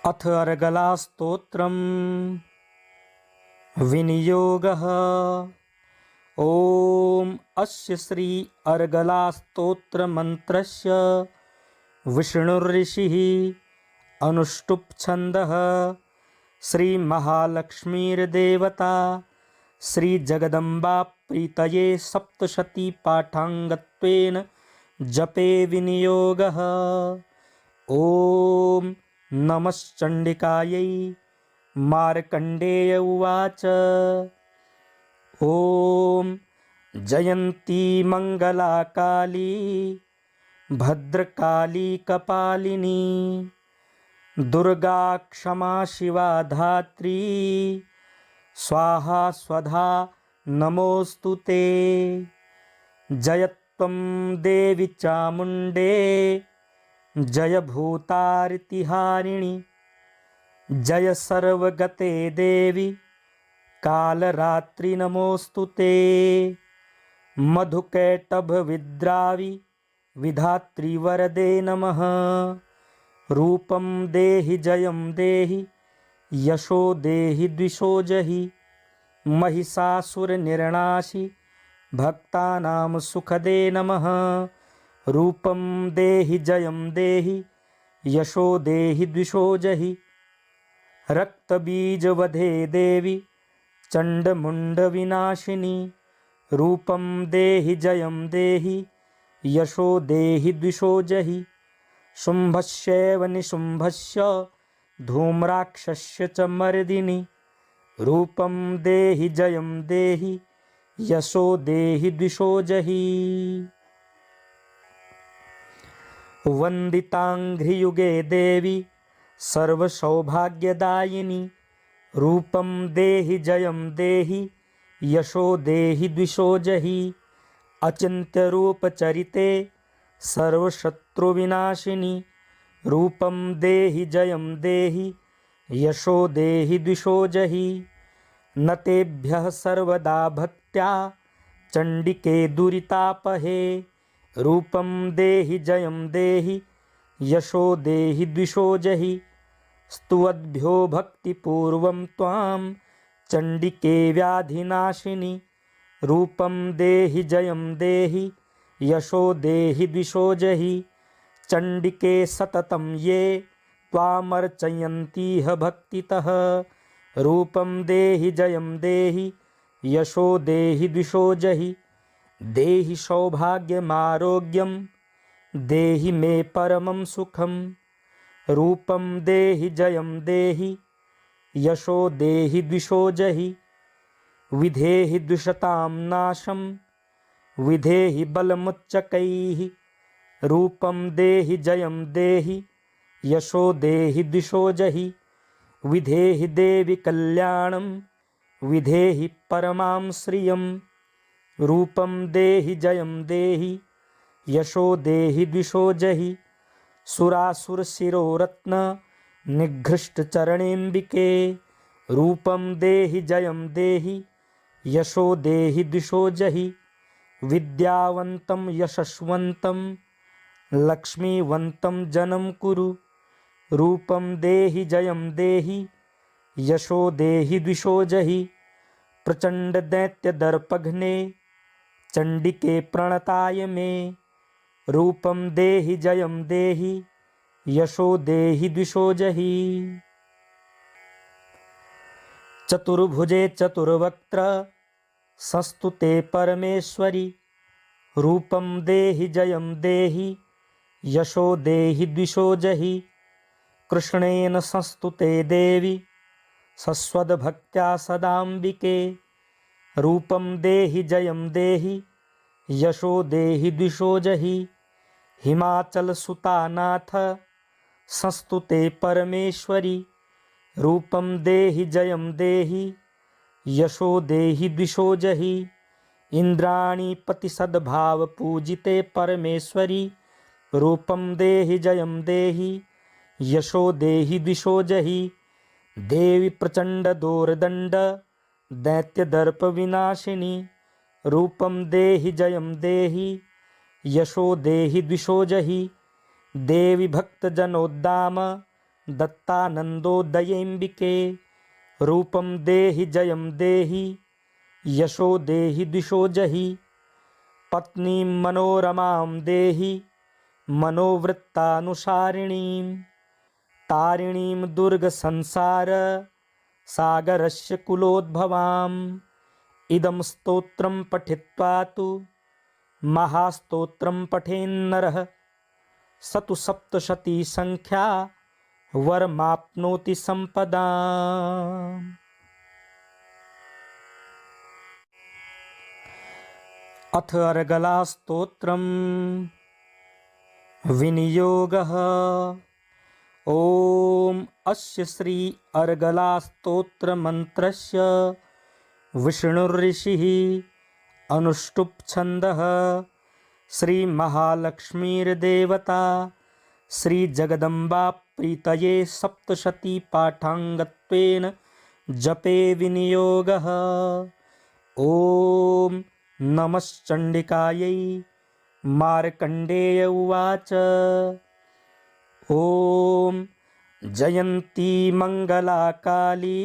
अथ अर्गलास्तोत्रम् विनियोगः। ॐ अस्य श्री अर्गलास्तोत्रमन्त्रस्य विष्णुर्ऋषिः अनुष्टुप् छन्दः श्रीमहालक्ष्मीर्देवता श्रीजगदम्बा प्रीतये सप्तशती पाठाङ्गत्वेन जपे विनियोगः। ॐ नमश्चण्डिकायै। मार्कण्डेय उवाच। ॐ जयन्ती मङ्गला काली भद्रकाली कपालिनी दुर्गा क्षमा शिवा धात्री स्वाहा स्वधा नमोऽस्तु ते। जयत्वं देवी चामुण्डे जय भूतार्तिहारिणि जय सर्वगते देवी कालरात्रि नमोऽस्तु ते। मधुकैटभविद्रावि विधात्री वरदे नमः। रूपं देहि जयं देहि यशो देहि द्विषो जहि महिषासुरनिर्णाशि भक्तानां सुखदे नमः। रूपं देहि जयं देहि यशो देहि द्विषो जहि रक्तबीजवधे देवी चण्डमुण्डविनाशिनी। रूपं देहि जयं देहि यशो देहि द्विषो जहि शुम्भस्यैव निशुम्भस्य धूम्राक्षस्य च मर्दिनि। रूपं देहि जयं देहि यशो देहि द्विषो जहि। वन्दिताङ्घ्रियुगे देवी सर्वसौभाग्यदायिनी। रूपं देहि जयं देहि यशो देहि द्विषो जहि अचिन्त्यरूपचरिते सर्वशत्रुविनाशिनी। रूपं देहि जयं देहि यशो देहि द्विषो जहि न तेभ्यः सर्वदा भक्त्या चण्डिके दुरितापहे। रूपं देहि जयं देहि यशो देहि द्विषो जहि स्तुवद्भ्यो भक्तिपूर्वं त्वां चण्डिके व्याधिनाशिनि। रूपं देहि जयं देहि यशो देहि द्विषो जहि चण्डिके सततं ये त्वामर्चयन्तीह भक्तितः। रूपं देहि जयं देहि यशो देहि द्विषो जहि देहि सौभाग्यमारोग्यं देहि मे परमं सुखम्। रूपं देहि जयं देहि यशो देहि द्विषो जहि विधेहि द्विषतां नाशं विधेहि बलमुच्चकैः। रूपं देहि जयं देहि यशो देहि द्विषो जहि विधेहि देवि कल्याणं विधेहि परमां श्रियम्। रूपं देहि जयं देहि यशो देहि द्विषो जहि सुरासुरशिरोरत्न निघृष्टचरणेऽम्बिके। रूपं देहि जयं देहि यशो देहि द्विषो जहि विद्यावन्तं यशस्वन्तं लक्ष्मीवन्तं जनं कुरु। रूपं देहि जयं देहि यशो देहि द्विषो जहि प्रचण्डदैत्यदर्पघ्ने चण्डिके प्रणताय मे। रूपं देहि जयं देहि यशो देहि द्विषो जहि चतुर्भुजे चतुर्वक्त्र संस्तुते परमेश्वरि। रूपं देहि जयं देहि यशो देहि द्विषो जहि कृष्णेन संस्तुते देवी सस्वद्भक्त्या सदाम्बिके। रूपं देहि जयं देहि यशो देहि द्विषो जहि हिमाचलसुतानाथ संस्तुते परमेश्वरि। रूपं देहि जयं देहि यशो देहि द्विषो जहि इन्द्राणीपतिसद्भावपूजिते परमेश्वरि। रूपं देहि जयं देहि यशो देहि द्विषो जहि देवी प्रचण्डदोर्दण्ड दैत्यदर्पविनाशिनी। रूपं देहि जयं देहि यशो देहि द्विषो जहि देवी भक्तजनोद्दाम दत्तानन्दोदयेऽम्बिके रूपं देहि जयं देहि यशो देहि द्विषो जहि पत्नीं मनोरमां देहि मनोवृत्तानुसारिणीं तारिणीं दुर्गसंसार सागरस्य कुलोद्भवाम् इदं स्तोत्रं पठित्वा तु महास्तोत्रं पठेन्नरः स तु सप्तशती संख्या वरमाप्नोति सम्पदाम्। अथ अर्गलास्तोत्रम् विनियोगः। ॐ अस्य श्री अर्गलास्तोत्रमन्त्रस्य विष्णुर्ऋषिः अनुष्टुप् छन्दः श्रीमहालक्ष्मीर्देवता श्रीजगदम्बा प्रीतये सप्तशती पाठाङ्गत्वेन जपे विनियोगः। ॐ नमश्चण्डिकायै। मार्कण्डेय उवाच ॐ जयन्ती मङ्गला काली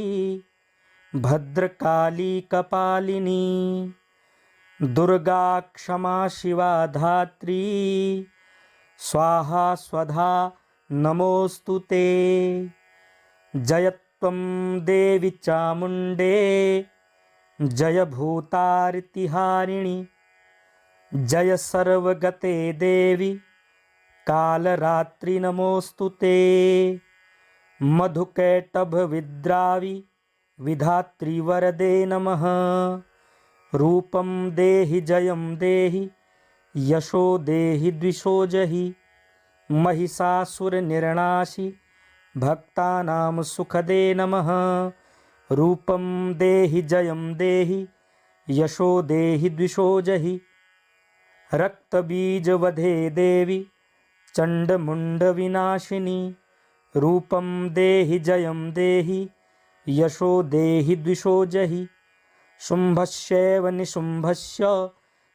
भद्रकाली कपालिनी दुर्गा क्षमा शिवा धात्री स्वाहा स्वधा नमोऽस्तु ते। जय त्वं देवी चामुण्डे जय भूतार्तिहारिणि जय सर्वगते देवी कालरात्रि नमोऽस्तु ते। मधुकैटभविद्रावि विधात्री वरदे नमः। रूपं देहि जयं देहि यशो देहि द्विषो जहि महिषासुरनिर्णाशि भक्तानां सुखदे नमः। रूपं देहि जयं देहि यशो देहि द्विषो जहि रक्तबीजवधे देवी चण्डमुण्डविनाशिनी। रूपं देहि जयं देहि यशो देहि द्विषो जहि शुम्भस्यैव निशुम्भस्य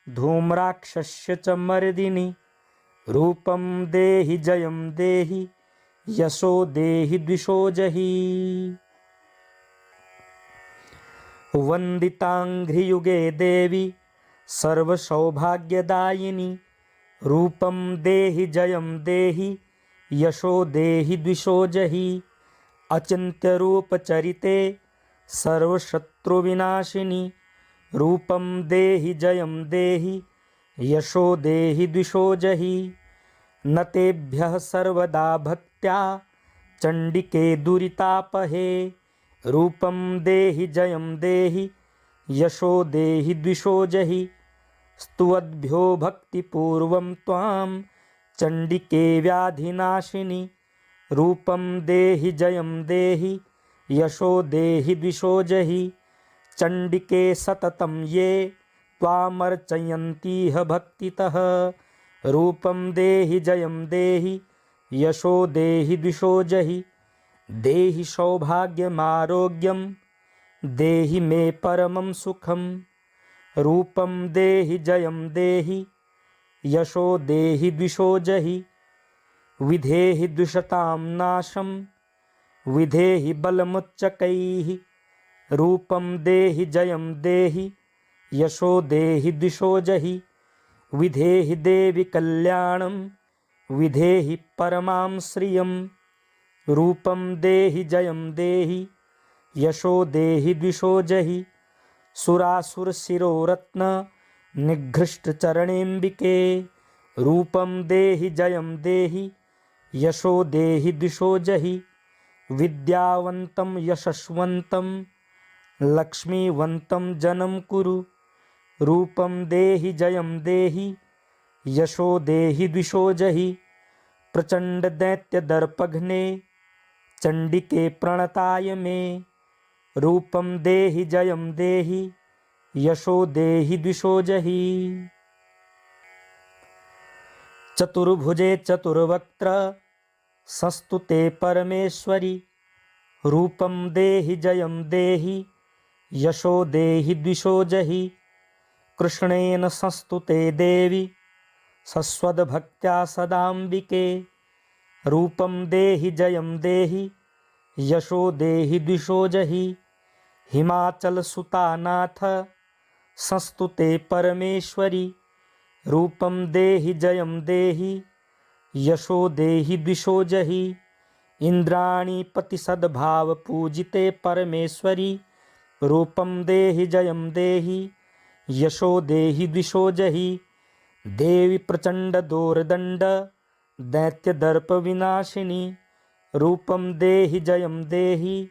धूम्राक्षस्य च मर्दिनि। रूपं देहि जयं देहि यशो देहि द्विषो जहि वन्दिताङ्घ्रियुगे देवी सर्वसौभाग्यदायिनी। रूपं देहि जयं देहि यशो देहि द्विषो जहि अचिन्त्यरूपचरिते सर्वशत्रुविनाशिनी। रूपं देहि जयं देहि यशो देहि द्विषो जहि न तेभ्यः सर्वदा भक्त्या चण्डिके दुरितापहे। रूपं देहि जयं देहि यशो देहि द्विषो जहि स्तुवद्भ्यो भक्तिपूर्वं त्वां चण्डिके व्याधिनाशिनी। रूपं देहि जयं देहि यशो देहि द्विषो जहि चण्डिके सततं ये त्वामर्चयन्तीह भक्तितः। रूपं देहि जयं देहि यशो देहि द्विषो जहि देहि सौभाग्यमारोग्यं देहि मे परमं सुखम्। रूपं देहि जयं देहि यशो देहि द्विषो जहि विधेहि द्विषतां नाशं विधेहि बलमुच्चकैः। रूपं देहि जयं देहि यशो देहि द्विषो जहि विधेहि देवि कल्याणं विधेहि परमां श्रियम्। रूपं देहि जयं देहि यशो देहि द्विषो जहि सुरासुरशिरोरत्न निघृष्टचरणेऽम्बिके। रूपं देहि जयं देहि यशो देहि द्विषो जहि विद्यावन्तं यशस्वन्तं लक्ष्मीवन्तं जनं कुरु। रूपं देहि जयं देहि यशो देहि द्विषो जहि प्रचण्डदैत्यदर्पघ्ने चण्डिके प्रणताय मे। रूपं देहि जयं देहि यशो देहि द्विषो जहि चतुर्भुजे चतुर्वक्त्र संस्तुते परमेश्वरि। रूपं देहि जयं देहि यशो देहि द्विषो जहि कृष्णेन संस्तुते देवी सस्वद्भक्त्या सदाम्बिके। रूपं देहि जयं देहि यशो देहि द्विषो जहि। हिमाचल सुतानाथ संस्तुते परमेश्वरी। रूपं देहि जयं देहि यशो देहि द्विषो जहि। इंद्राणी पति सद्भाव पूजिते परमेश्वरी। रूपं देहि जयं देहि यशो देहि द्विषो जहि। देवी प्रचंड दोर्दंड दैत्य दर्प विनाशिनी। रूपं देहि जयं देहि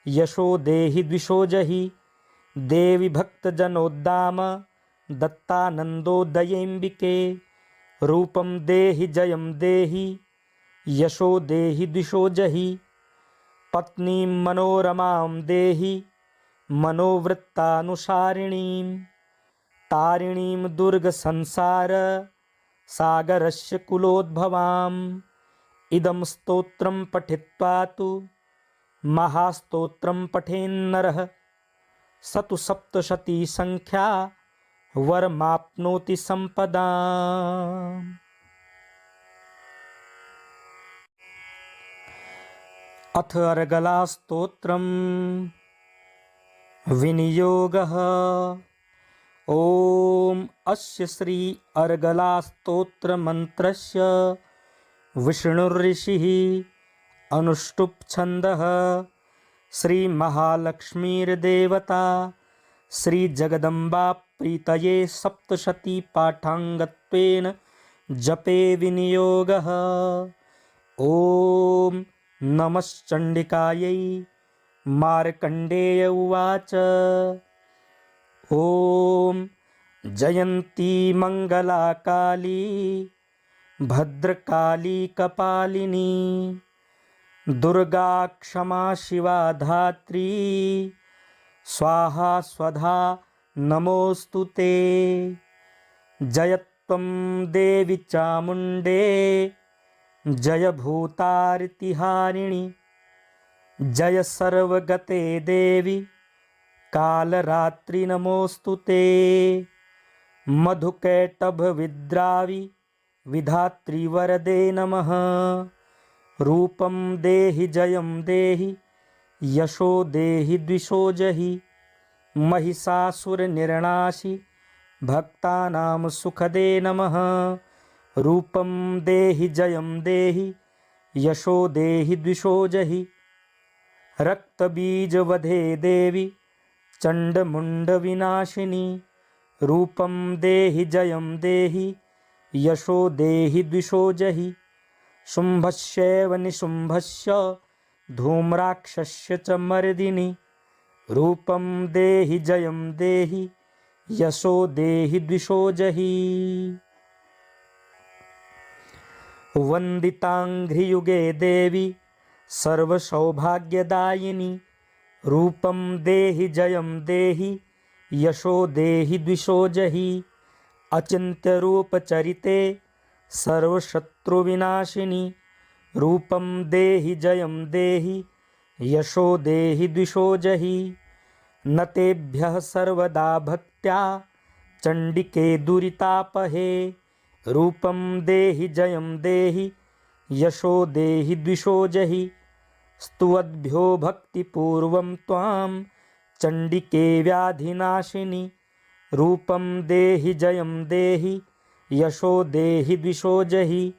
यशो देहि द्विषो जहि। देवी भक्त जनोद्दाम दत्तानंदोदयेम्बिके। रूपं देहि जयं देहि यशो देहि द्विषो जहि। पत्नी मनोरमां देहि मनोवृत्तानुसारिणीं। तारिणीं दुर्ग संसार सागरस्य कुलोद्भवाम्। इदं स्तोत्रं पठित्वा तु महास्तोत्रं पठेन्नरः स तु सप्तशती संख्या वरमाप्नोति संपदाम्। अथ अर्गला स्तोत्रम् विनियोगः। ओम अस्य श्री अर्गला स्तोत्र मंत्रस्य विष्णुर्ऋषिः अनुष्टुप् छन्दः श्री महालक्ष्मीर्देवता श्री जगदम्बा प्रीतये सप्तशती पाठाङ्गत्वेन जपे विनियोगः। ओम नमश्चण्डिकायै। मार्कण्डेय उवाच। ओम जयन्ती मंगला काली भद्रकाली कपालिनी दुर्गा क्षमा शिवा धात्री स्वाहा स्वधा नमोस्तुते। जयत्वं देवी चामुण्डे जय भूतार्तिहारिणि। जय सर्वगते देवी कालरात्रि नमोस्तुते। मधुकैटभ विद्रावि विधात्री वरदे नमः। रूपं देहि जयं देहि यशो देहि द्विषो जहि। महिषासुरनिर्णाशि भक्तानां सुखदे नमः। रूपं देहि जयं देहि यशो देहि द्विषो जहि। रक्तबीजवधे देवी चण्डमुण्डविनाशिनी। रूपं देहि जयं देहि यशो देहि द्विषो जहि। शुम्भस्यैव निशुम्भस्य धूम्राक्षस्य च मर्दिनि। रूपं देहि जयं देहि यशो देहि द्विषो जहि। वन्दिताङ्घ्रियुगे देवी सर्वसौभाग्यदायिनी। रूपं देहि जयं देहि यशो देहि द्विषो जहि। अचिन्त्यरूपचरिते सर्वशत्रुविनाशिनी। रूपं देहि जयं देहि यशो देहि द्विषो जहि। न तेभ्यः सर्वदा भक्त्या चण्डिके दुरितापहे। रूपं देहि जयं देहि यशो देहि द्विषो जहि। स्तुवद्भ्यो भक्तिपूर्वं त्वां चण्डिके व्याधिनाशिनि। रूपं देहि जयं देहि यशो देहि द्विषो जहि।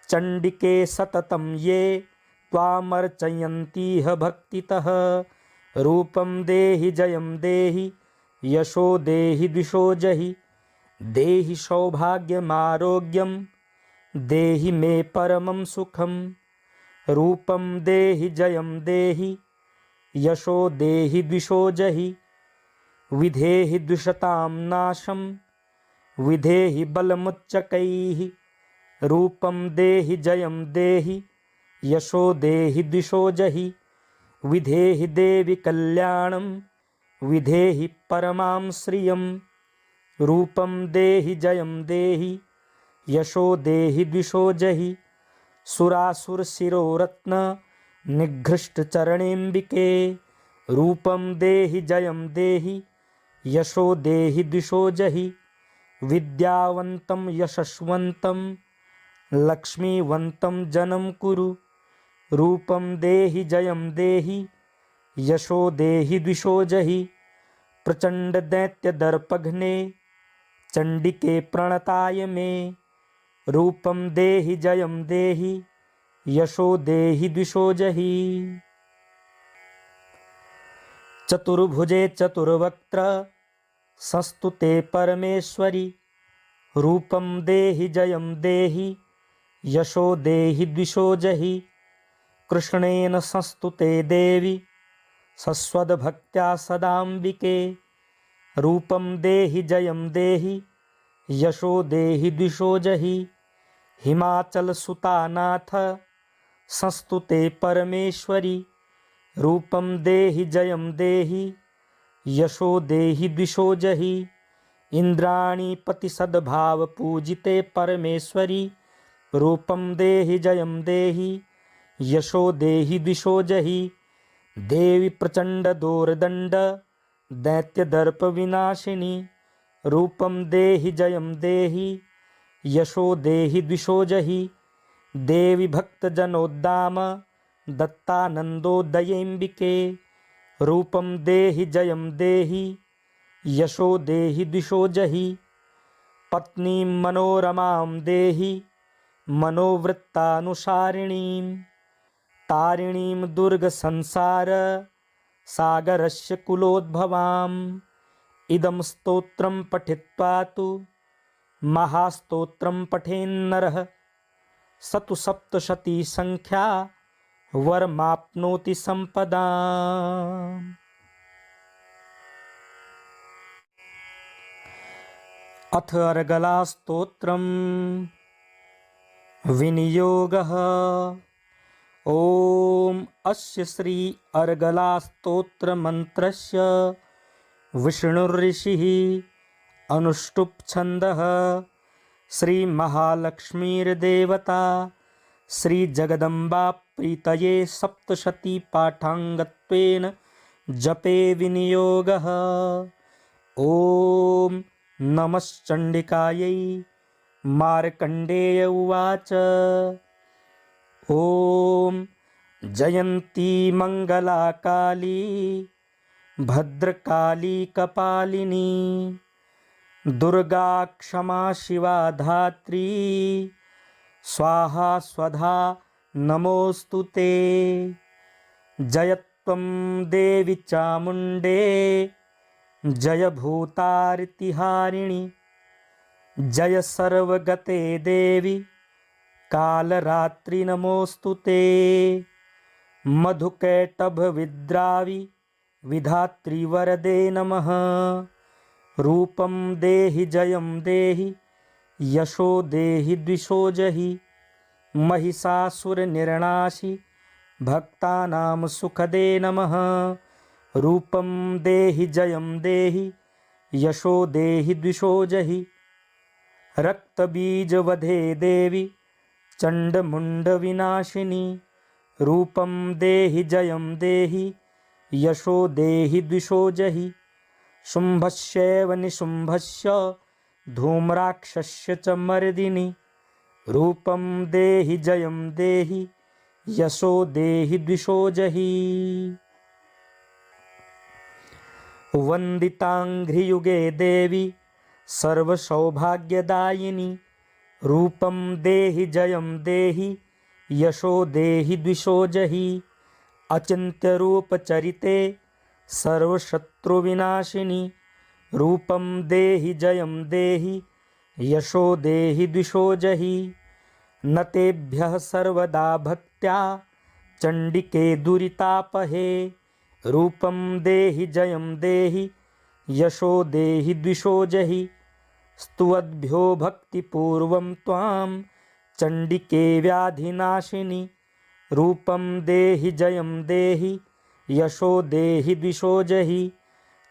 चण्डिके सततं ये त्वामर्चयन्तीह भक्तितः। रूपं देहि जयं देहि यशो देहि द्विषो जहि। देहि सौभाग्यमारोग्यं देहि मे परमं सुखं। रूपं देहि जयं देहि यशो देहि द्विषो जहि। विधेहि द्विषतां नाशं विधेहि बलमुच्चकैः। रूपं देहि जयं देहि यशो देहि द्विषो जहि। विधेहि देवि कल्याणं विधेहि परमां श्रियं। रूपं देहि जयं देहि यशो देहि द्विषो जहि। सुरासुरशिरोरत्न निघृष्टचरणेऽम्बिके। रूपं देहि जयं देहि यशो देहि द्विषो जहि। विद्यावन्तं यशस्वन्तं लक्ष्मीवन्तं जनं कुरु। रूपं देहि जयं देहि यशो देहि द्विषो जहि। प्रचंड दैत्य दर्पघ्ने चंडिके प्रणताय मे। रूपं देहि जयं देहि यशो देहि द्विषो जहि। चतुर्भुजे चतुर्वक्त्र संस्तुते परमेश्वरि। रूपं देहि जयं देहि यशो देहि द्विषो जहि। कृष्णेन संस्तुते देवी सस्वद्भक्त्या सदाम्बिके। रूपं देहि जयं देहि यशो देहि द्विषो जहि। हिमाचल सुतानाथ संस्तुते परमेश्वरि। रूपं देहि जयं देहि यशो देहि द्विषो जहि। इंद्राणीपति सद्भाव पूजिते परमेश्वरि। रूपं देहि जयं देहि यशो देहि द्विषो जहि। देवी प्रचंड दोर्दंड दैत्य दर्प विनाशिनी। रूपं देहि जयं देहि यशो देहि द्विषो जहि। देवी भक्त जनोद्दाम दत्तानंदोदयेम्बिके। रूपं देहि जयं देहि यशो देहि द्विषो जहि। पत्नीं मनोरमां देहि मनोवृत्तानुसारिणीं। तारिणीं दुर्ग संसार सागरस्य कुलोद्भवाम्। इदं स्तोत्रं पठित्वा तु महास्तोत्रं पठेन्नरः स तु सप्तशती संख्या वरमाप्नोति संपदाम्। अथ अर्गला स्तोत्रम् विनियोगः। ओम अस्य श्री अर्गला स्तोत्र मंत्रस्य विष्णुऋषिः अनुष्टुप् छन्दः श्री महालक्ष्मीर्देवता श्री जगदम्बा प्रीतये सप्तशती पाठाङ्गत्वेन जपे विनियोगः। ओम नमश्चण्डिकायै। मार्कण्डेय उवाच। ओम जयंती मंगला काली भद्रकाली कपालिनी दुर्गा क्षमा शिवा धात्री स्वाहा स्वधा नमोस्तुते। जयत्वं देवी चामुण्डे जय भूतार्तिहारिणि। जय सर्वगते देवी कालरात्रि नमोस्तुते। मधुकैटभ विद्रावि विधात्री वरदे नमः। रूपं देहि जयं देहि यशो देहि द्विषो जहि। महिषासुरनिर्णाशि भक्तानां सुखदे नमः। रूपं देहि जयं देहि यशो देहि द्विषो जहि। रक्तबीजवधे देवी चण्डमुण्डविनाशिनी। रूपं देहि जयं देहि यशो देहि द्विषो जहि। शुम्भस्यैव निशुम्भस्य धूम्राक्षस्य च मर्दिनि। रूपं देहि जयं देहि यशो देहि द्विषो जहि। वन्दिताङ्घ्रियुगे देवी सर्वसौभाग्यदायिनी। रूपं देहि जयं देहि यशो देहि द्विषो जहि। अचिन्त्यरूपचरिते सर्वशत्रुविनाशिनी। रूपं देहि जयं देहि यशो देहि द्विषो जहि। न तेभ्यः सर्वदा भक्त्या चण्डिके दुरितापहे। रूपं देहि जयं देहि यशो देहि द्विषो जहि। स्तुवद्भ्यो भक्तिपूर्वं त्वां चण्डिके व्याधिनाशिनि। रूपं देहि जयं देहि यशो देहि द्विषो जहि।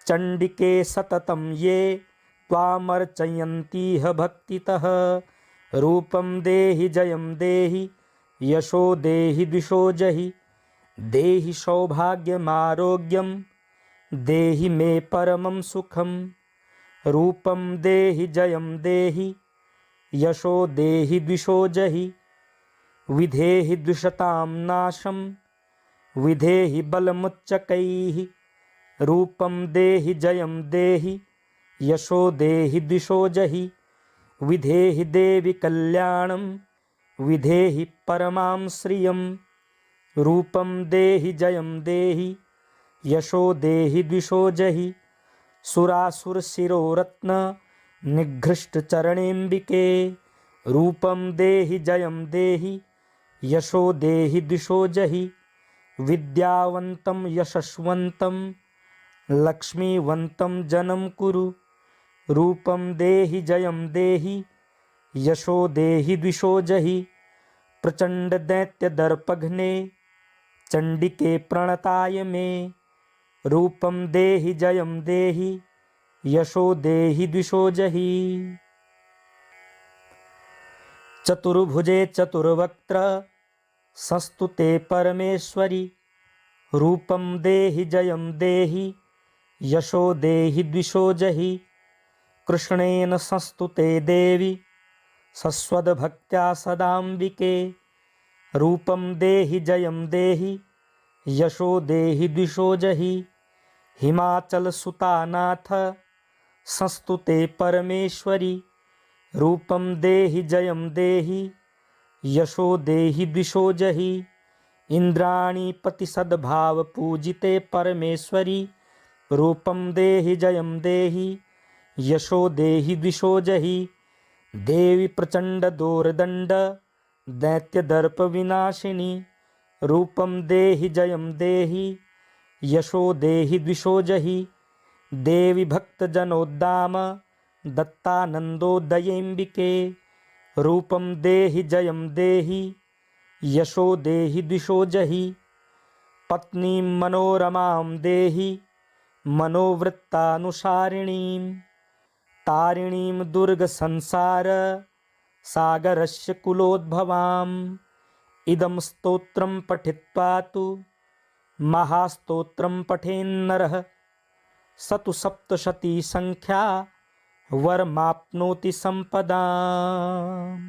चण्डिके सततं ये त्वामर्चयन्तीह भक्तितः। रूपं देहि जयं देहि यशो देहि द्विषो जहि। देहि सौभाग्यमारोग्यं देहि मे परमं सुखम्। रूपं देहि जयं देहि यशो देहि द्विषो जहि विधेहि द्विषतां नाशं विधेहि बलमुच्चकैः रूपं देहि जयं देहि यशो देहि द्विषो जहि विधेहि देवि कल्याणं विधेहि परमां श्रियं रूपं देहि जयं देहि यशो देहि द्विषो जहि सुरासुरशिरोरत्न निघृष्टचरणेऽम्बिके रूपं देहि जयं देहि यशो देहि द्विषो जहि विद्यावन्तं यशस्वन्तं लक्ष्मीवन्तं जनं कुरु रूपं देहि जयं देहि यशो देहि द्विषो जहि प्रचण्डदैत्यदर्पघ्ने चण्डिके प्रणताय मे रूपं देहि जयं देहि यशो देहि द्विषो जहि चतुर्भुजे चतुर्वक्त्र संस्तुते परमेश्वरि रूपं देहि जयं देहि यशो देहि द्विषो जहि कृष्णेन संस्तुते देवी सस्वद्भक्त्या सदाम्बिके रूपं देहि जयं देहि यशो देहि द्विषो जहि हिमाचलसुतानाथ संस्तुते परमेश्वरि रूपं देहि जयं देहि यशो देहि द्विषो जहि इन्द्राणीपतिसद्भावपूजिते परमेश्वरि रूपं देहि जयं देहि यशो देहि द्विषो जहि देवी प्रचण्डदोर्दण्ड दैत्यदर्पविनाशिनी रूपं देहि जयं देहि यशो देहि द्विषो जहि देवी भक्तजनोद्दाम दत्तानन्दोदयेऽम्बिके रूपं देहि जयं देहि यशो देहि द्विषो जहि पत्नीं मनोरमां देहि मनोवृत्तानुसारिणीं तारिणीं दुर्गसंसार सागरस्य कुलोद्भवाम् इदं स्तोत्रं पठित्वा तु महास्तोत्रं पठेन्नरः स तु सप्तशती संख्या वरमाप्नोति संपदाम्।